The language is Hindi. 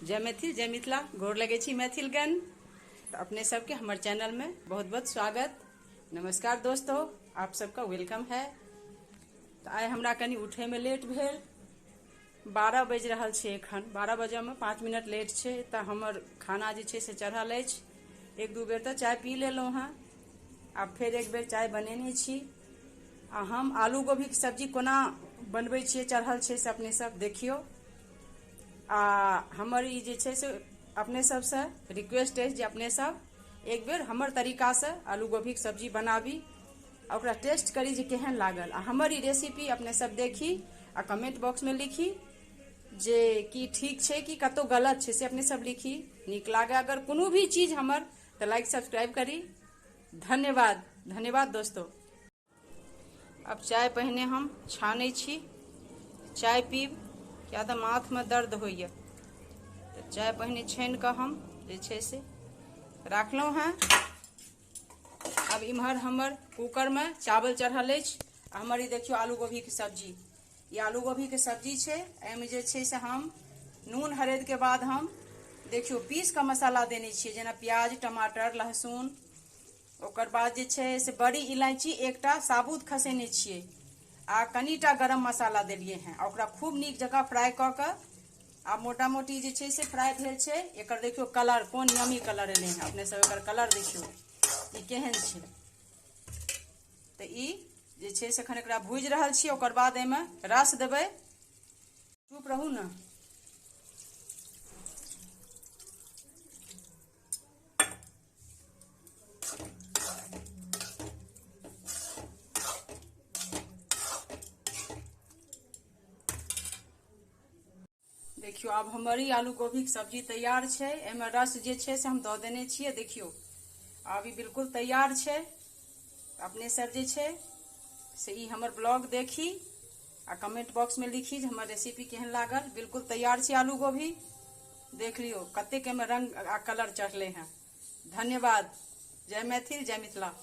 जय मैथिल जय मिथिला। गोर लगे छी मैथिलगण। तो अपने सबके हमारे चैनल में बहुत बहुत स्वागत। नमस्कार दोस्तों, आप सबका वेलकम है। तो आइ हमरा कनी उठे में लेट भेल। 12 बज रहल छै एखन। 12 बजे में 5 मिनट लेट छै। तो हमर खाना जे छै से चढ़ल अछि। एक दू बेर तो चाय पी लेलहुँ हैं। आब फिर एक बेर चाय बनेने छी। आ हम आलू गोभी के सब्जी कोना बनबै छियै चढ़ल छै से अपने सब देखियो। आ हमर ई जे छै से अपने सबसे रिक्वेस्ट है जे अपने सब एक बेर हमर तरीका से आलू गोभी के सब्जी बनाबी आ ओकरा टेस्ट करी जे केहन लागल। आ हमर ई रेसिपी अपने सब देखी आ कमेंट बॉक्स में लिखी जे कि ठीक छै कि कतौ गलत छै से अपने सब लिखी। नीक लागे अगर कोनो भी चीज हमर तो लाइक सब्सक्राइब करी। धन्यवाद धन्यवाद दोस्तों। अब चाय पहिने हम छानै छी। चाय पीब क्या तो माथ में दर्द होइए। तो चाय पहिने छानि कऽ हम जे छै से राखलहुँ हैं। अब इम्हर हमर कुकर में चावल चढ़ल अछि। हमर ई देखियो आलू गोभी के सब्जी। ये आलू गोभी के सब्जी छै। एहिमे जे छै से हम नून हरदि के बाद हम देखियो पीस का मसाला देने छियै, जेना प्याज टमाटर लहसुन। ओकर बाद जे छै से बड़ी इलायची एकटा साबुत खसेने छियै आ कनीटा गरम मसाला देलिए हैं। ओकरा खूब नीक जकाँ फ्राई कऽ कऽ आ मोटा मोटी जे छै से फ्राई भेल छै। एकर देखियो कलर कोन यमी कलर एलै हैं। अपने सब एकर कलर देखियो ई केहन छै। तो ई जे छै से एखन एकरा भूजि रहल छी। ओकर बाद एहिमे रस देबै। चुप रहू ना। देखियो अब हमारी आलू गोभी के सब्जी तैयार छै। एमे रस जे छै से हम दऽ देने छियै। देखियो अब ई बिल्कुल तैयार छै। अपने सब जे छै से ई हमर ब्लॉग देखी आ कमेंट बॉक्स में लिखी जे हमर रेसिपी केहन लागल। बिल्कुल तैयार छै आलू गोभी। देख लियो कतेक एमे रंग आ कलर चढ़ले हैं। धन्यवाद। जय मैथिल जय मिथिला।